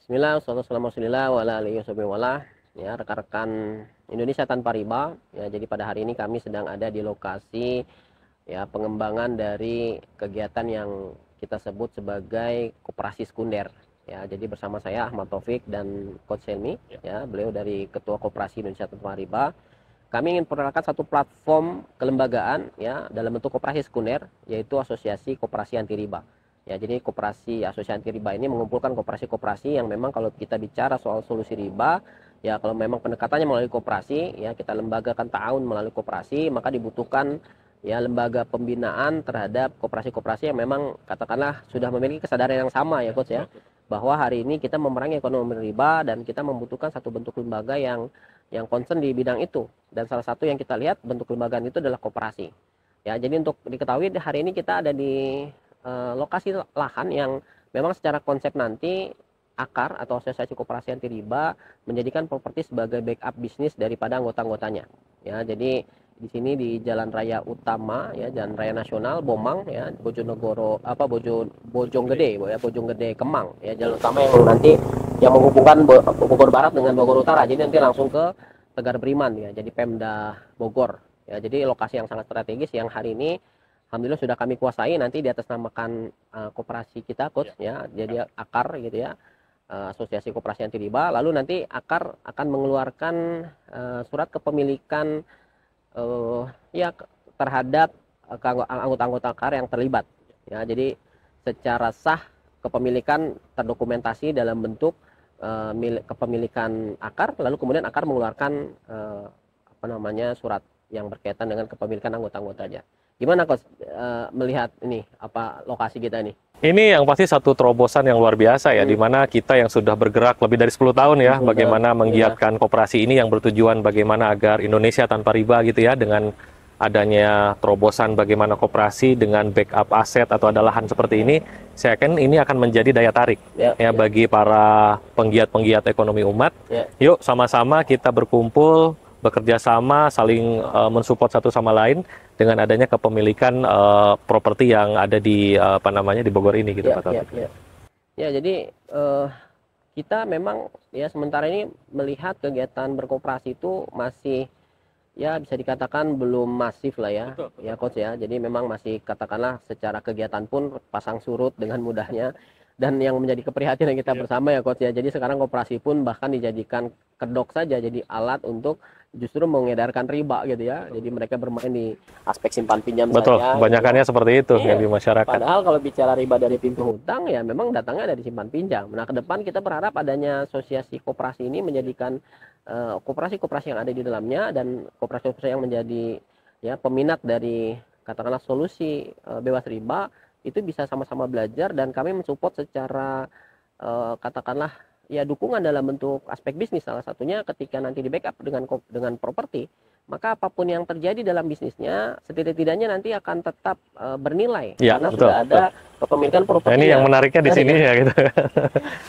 Bismillah, wassalamu ala alihi wasallam. Ya, rekan-rekan Indonesia Tanpa Riba. Ya, jadi pada hari ini kami sedang ada di lokasi ya pengembangan dari kegiatan yang kita sebut sebagai koperasi sekunder. Ya, jadi bersama saya Ahmad Taufik dan Coach Helmi, ya, beliau dari Ketua Koperasi Indonesia Tanpa Riba. Kami ingin perkenalkan satu platform kelembagaan ya dalam bentuk koperasi sekunder, yaitu Asosiasi Koperasi Anti Riba. Ya, jadi koperasi asosiasi anti riba ini mengumpulkan koperasi-koperasi yang memang kalau kita bicara soal solusi riba, ya kalau memang pendekatannya melalui koperasi, ya kita lembagakan ta'awun melalui koperasi, maka dibutuhkan ya lembaga pembinaan terhadap koperasi-koperasi yang memang katakanlah sudah memiliki kesadaran yang sama ya Coach ya, bahwa hari ini kita memerangi ekonomi riba dan kita membutuhkan satu bentuk lembaga yang concern di bidang itu. Dan salah satu yang kita lihat bentuk lembagaan itu adalah koperasi. Ya, jadi untuk diketahui hari ini kita ada di lokasi lahan yang memang secara konsep nanti akar atau asosiasi koperasi anti riba menjadikan properti sebagai backup bisnis daripada anggota-anggotanya. Ya, jadi di sini di Jalan Raya Utama ya, Jalan Raya Nasional Bomang ya, Bojonegoro Bojonggede ya, Bojonggede Kemang ya, jalan utama yang nanti yang menghubungkan Bogor Barat dengan Bogor Utara. Jadi nanti langsung ke Tegar Beriman ya, jadi Pemda Bogor. Ya, jadi lokasi yang sangat strategis yang hari ini alhamdulillah sudah kami kuasai, nanti di atas namakan koperasi kita Coach ya, jadi akar gitu ya, asosiasi koperasi anti riba. Lalu nanti akar akan mengeluarkan surat kepemilikan ya terhadap anggota-anggota akar yang terlibat ya, jadi secara sah kepemilikan terdokumentasi dalam bentuk kepemilikan akar, lalu kemudian akar mengeluarkan surat yang berkaitan dengan kepemilikan anggota-anggotanya. Gimana Coach melihat ini apa lokasi kita ini? Ini yang pasti satu terobosan yang luar biasa ya, di mana kita yang sudah bergerak lebih dari 10 tahun ya, bagaimana menggiatkan koperasi ini yang bertujuan bagaimana agar Indonesia tanpa riba gitu ya, dengan adanya terobosan bagaimana koperasi dengan backup aset atau ada lahan seperti ini, saya yakin ini akan menjadi daya tarik bagi para penggiat-penggiat ekonomi umat. Yuk sama-sama kita berkumpul, bekerja sama, saling mensupport satu sama lain dengan adanya kepemilikan properti yang ada di di Bogor ini gitu Pak Taufik. Ya, jadi kita memang ya sementara ini melihat kegiatan berkoperasi itu masih ya bisa dikatakan belum masif lah ya. Betul. Ya Coach ya. Jadi memang masih katakanlah secara kegiatan pun pasang surut dengan mudahnya. Dan yang menjadi keprihatinan kita bersama ya Coach ya, jadi sekarang koperasi pun bahkan dijadikan kedok saja, jadi alat untuk justru mengedarkan riba gitu ya. Jadi mereka bermain di aspek simpan pinjam Betul, saja. kebanyakannya gitu seperti itu yang di masyarakat. Padahal kalau bicara riba dari pintu hutang ya memang datangnya dari simpan pinjam. Nah, ke depan kita berharap adanya asosiasi koperasi ini menjadikan koperasi-koperasi yang ada di dalamnya dan koperasi-koperasi yang menjadi ya peminat dari katakanlah solusi bebas riba itu bisa sama-sama belajar, dan kami mensupport secara katakanlah ya dukungan dalam bentuk aspek bisnis. Salah satunya ketika nanti di backup dengan properti, maka apapun yang terjadi dalam bisnisnya setidak-tidaknya nanti akan tetap bernilai ya, karena sudah ada kepemilikan properti. Nah, ini yang menariknya di sini ya gitu.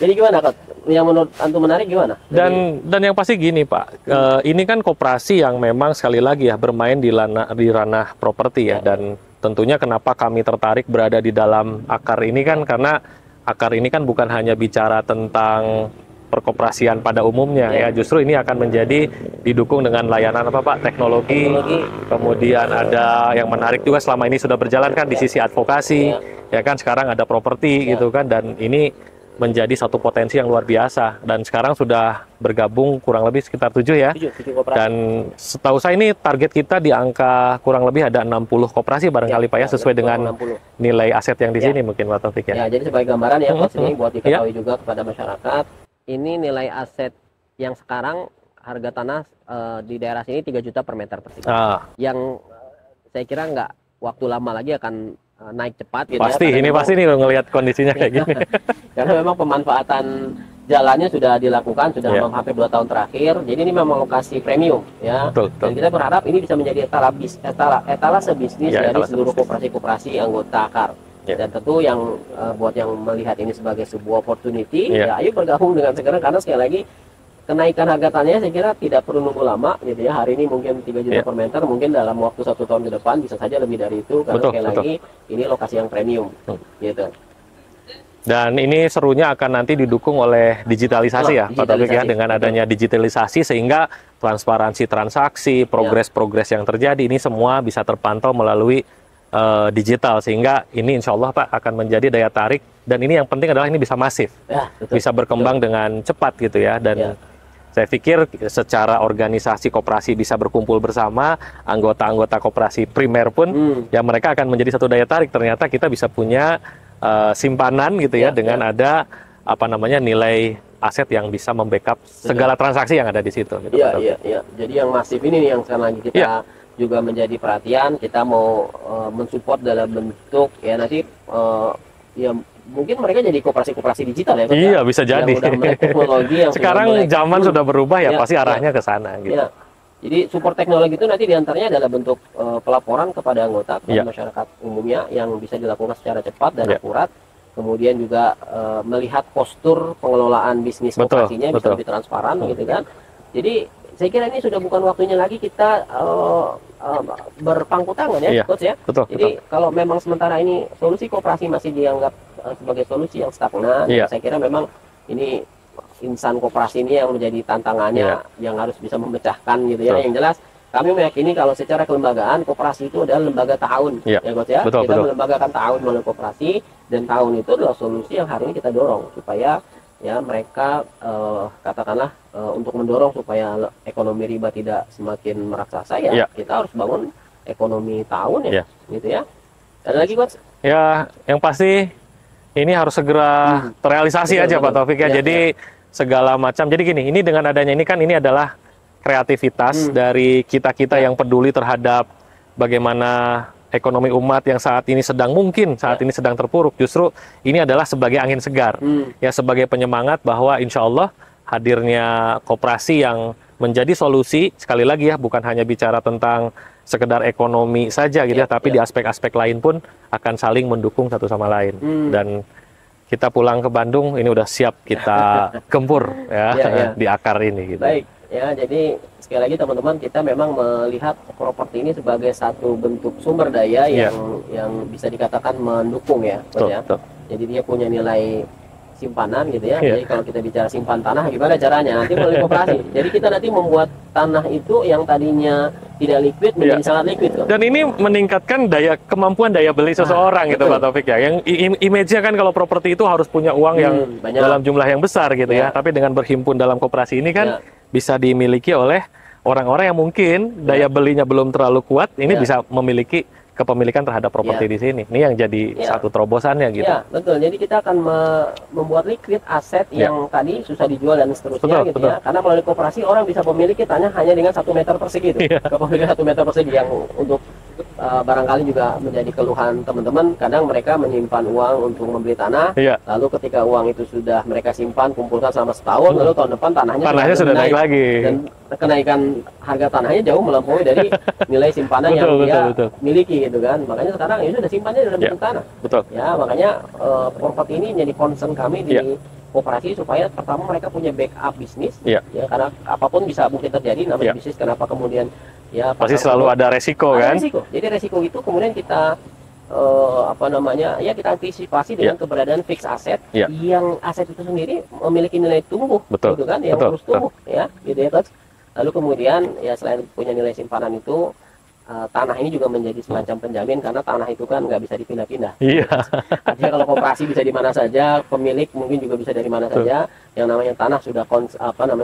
Jadi gimana Kak? Yang menurut antum menarik gimana? Dan yang pasti gini Pak, ini kan koperasi yang memang sekali lagi ya bermain di ranah properti ya, dan tentunya kenapa kami tertarik berada di dalam akar ini kan karena akar ini kan bukan hanya bicara tentang perkoperasian pada umumnya ya, justru ini akan menjadi didukung dengan layanan teknologi. Kemudian ada yang menarik juga selama ini sudah berjalan kan di sisi advokasi ya kan, sekarang ada properti gitu kan, dan ini menjadi satu potensi yang luar biasa, dan sekarang sudah bergabung kurang lebih sekitar 7 ya. 7 dan setahu saya ini target kita di angka kurang lebih ada 60 koperasi barangkali Pak ya, sesuai dengan 60 nilai aset yang di sini mungkin Pak Taufik ya. Ya, jadi sebagai gambaran ya Coach, ini buat diketahui juga kepada masyarakat, ini nilai aset yang sekarang harga tanah di daerah sini 3 juta per meter persegi. Yang saya kira nggak waktu lama lagi akan naik cepat gitu pasti ya, ini pasti nih ngelihat kondisinya kayak gini. Karena memang pemanfaatan jalannya sudah dilakukan sudah hampir 2 tahun terakhir. Jadi ini memang lokasi premium ya. Betul. Dan kita berharap ini bisa menjadi etalase bisnis dari seluruh koperasi-koperasi anggota akar. Dan tentu yang buat yang melihat ini sebagai sebuah opportunity ya ayo bergabung dengan segera, karena sekali lagi kenaikan harga tanahnya saya kira tidak perlu nunggu lama gitu ya. Hari ini mungkin 3 juta per meter, mungkin dalam waktu 1 tahun ke depan bisa saja lebih dari itu, karena sekali lagi ini lokasi yang premium gitu. Dan ini serunya akan nanti didukung oleh digitalisasi ya, Pak Taufik ya, dengan adanya digitalisasi sehingga transparansi transaksi, progres-progres yang terjadi ini semua bisa terpantau melalui digital, sehingga ini insya Allah Pak akan menjadi daya tarik, dan ini yang penting adalah ini bisa masif, bisa berkembang dengan cepat gitu ya, dan saya pikir secara organisasi koperasi bisa berkumpul bersama, anggota-anggota koperasi primer pun ya mereka akan menjadi satu daya tarik, ternyata kita bisa punya simpanan gitu ya, dengan ada apa namanya nilai aset yang bisa membackup segala transaksi yang ada di situ. Gitu, iya. Jadi yang masif ini nih yang sekarang lagi kita juga menjadi perhatian, kita mau mensupport dalam bentuk ya nanti ya mungkin mereka jadi koperasi-koperasi digital ya. Iya, bisa jadi. Teknologi yang sekarang zaman sudah berubah ya, pasti arahnya ke sana gitu. Ya. Jadi support teknologi itu nanti diantaranya adalah bentuk pelaporan kepada anggota, kepada masyarakat umumnya yang bisa dilakukan secara cepat dan akurat. Kemudian juga melihat postur pengelolaan bisnis koperasinya bisa lebih transparan gitu kan. Jadi saya kira ini sudah bukan waktunya lagi kita berpangku tangan ya, Coach ya. Jadi kalau memang sementara ini solusi koperasi masih dianggap sebagai solusi yang stagnan, saya kira memang ini insan koperasi ini yang menjadi tantangannya yang harus bisa memecahkan gitu ya. Yang jelas kami meyakini kalau secara kelembagaan koperasi itu adalah lembaga tahun ya Coach ya. Kita melembagakan tahun melalui koperasi, dan tahun itu adalah solusi yang hari ini kita dorong supaya ya mereka katakanlah untuk mendorong supaya ekonomi riba tidak semakin meraksasa ya, kita harus bangun ekonomi tahun ya gitu ya. Ada lagi Coach? Ya, yang pasti ini harus segera terrealisasi aja Pak Taufik ya. Jadi segala macam. Jadi gini, ini dengan adanya ini kan ini adalah kreativitas dari kita-kita yang peduli terhadap bagaimana ekonomi umat yang saat ini sedang saat ini sedang terpuruk. Justru ini adalah sebagai angin segar, ya sebagai penyemangat bahwa insya Allah hadirnya koperasi yang menjadi solusi, sekali lagi ya, bukan hanya bicara tentang sekedar ekonomi saja gitu ya, tapi di aspek-aspek lain pun akan saling mendukung satu sama lain. Dan kita pulang ke Bandung ini udah siap kita gempur ya, di akar ini gitu. Baik ya, jadi sekali lagi teman-teman, kita memang melihat properti ini sebagai satu bentuk sumber daya yang bisa dikatakan mendukung ya, jadi dia punya nilai simpanan gitu ya. Jadi kalau kita bicara simpan tanah, gimana caranya? Nanti melalui koperasi. Jadi kita nanti membuat tanah itu yang tadinya tidak liquid menjadi sangat liquid. Dan ini meningkatkan kemampuan daya beli seseorang gitu Pak Taufik ya. Yang image-nya kan kalau properti itu harus punya uang yang dalam jumlah yang besar gitu ya. Tapi dengan berhimpun dalam koperasi ini kan bisa dimiliki oleh orang-orang yang mungkin daya belinya belum terlalu kuat, ini bisa memiliki kepemilikan terhadap properti di sini. Ini yang jadi satu terobosannya gitu. Ya, betul. Jadi kita akan membuat liquid aset yang tadi susah dijual dan seterusnya gitu ya. Karena melalui koperasi orang bisa memiliki tanah hanya dengan 1 meter persegi itu. Kepemilikan 1 meter persegi yang untuk barangkali juga menjadi keluhan teman-teman. Kadang mereka menyimpan uang untuk membeli tanah. Lalu ketika uang itu sudah mereka simpan, kumpulkan selama setahun, lalu tahun depan tanahnya sudah naik lagi. Dan kenaikan harga tanahnya jauh melampaui dari nilai simpanan yang dia miliki gitu kan. Makanya sekarang ya sudah simpannya dalam bentuk tanah. Ya, makanya properti ini menjadi concern kami di koperasi supaya pertama mereka punya backup bisnis ya, karena apapun bisa mungkin terjadi namanya bisnis. Kenapa kemudian ya pasti selalu ada resiko kan? Resiko. Jadi resiko itu kemudian kita apa namanya ya, kita antisipasi dengan keberadaan fix aset yang aset itu sendiri memiliki nilai tumbuh gitu kan, yang terus tumbuh ya gitu ya Coach. Lalu kemudian ya selain punya nilai simpanan itu, tanah ini juga menjadi semacam penjamin, karena tanah itu kan nggak bisa dipindah-pindah. Artinya kalau koperasi bisa di mana saja, pemilik mungkin juga bisa dari mana saja. Yang namanya tanah sudah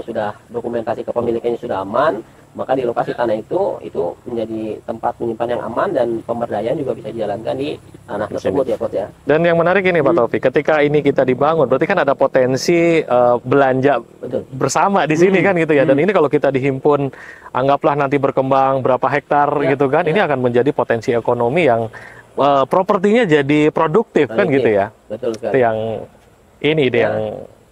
sudah dokumentasi kepemilikannya sudah aman, maka di lokasi tanah itu menjadi tempat menyimpan yang aman, dan pemberdayaan juga bisa dijalankan di tanah tersebut ya Coach ya. Dan yang menarik ini Pak Taufik, ketika ini kita dibangun, berarti kan ada potensi belanja bersama di sini kan gitu ya. Dan ini kalau kita dihimpun, anggaplah nanti berkembang berapa hektar gitu kan, ini akan menjadi potensi ekonomi yang propertinya jadi produktif kan gitu ya. Betul sekali. Itu yang ini ide yang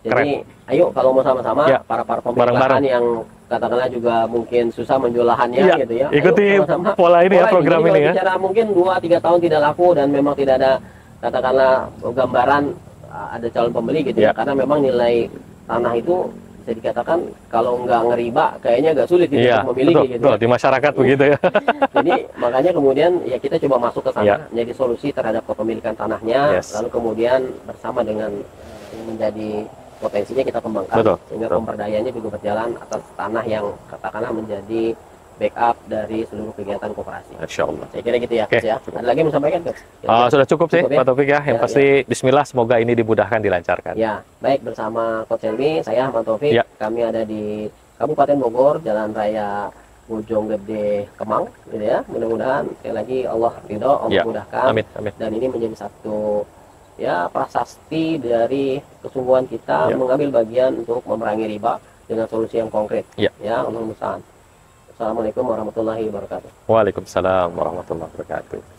keren. Jadi ayo kalau mau sama-sama para pemilik lahan yang katakanlah juga mungkin susah menjual lahannya gitu ya. Ikuti pola ini ya, program ini ya. Bicara mungkin 2-3 tahun tidak laku dan memang tidak ada katakanlah gambaran ada calon pembeli gitu ya. Karena memang nilai tanah itu bisa dikatakan kalau nggak ngeriba kayaknya agak sulit gitu Iya, untuk memiliki betul, gitu. betul. Di masyarakat begitu ya. Jadi makanya kemudian ya kita coba masuk ke sana, Iya. menjadi solusi terhadap kepemilikan tanahnya, Yes. lalu kemudian bersama dengan yang menjadi potensinya kita kembangkan, Betul, sehingga betul. pemberdayaannya juga berjalan atas tanah yang katakanlah menjadi backup dari seluruh kegiatan koperasi. Insya Allah. Saya kira gitu ya, Oke, Coach ya. cukup. Ada lagi yang mau sampaikan, Coach? Sudah cukup sih, Cukup ya? Pak Taufik ya. Yang Ya, pasti Bismillah, semoga ini dimudahkan, dilancarkan. Ya, baik, bersama Coach Helmi, saya Ahmad Taufik. Ya. Kami ada di Kabupaten Bogor, Jalan Raya Bojonggede Kemang, gitu ya. Mudah-mudahan sekali lagi Allah ridho, Allah Ya. mudahkan. Amin, amin. Dan ini menjadi satu ya prasasti dari kesungguhan kita Ya. mengambil bagian untuk memerangi riba dengan solusi yang konkret. Ya. Ya, Allah musta'an. Assalamualaikum warahmatullahi wabarakatuh. Waalaikumsalam warahmatullahi wabarakatuh.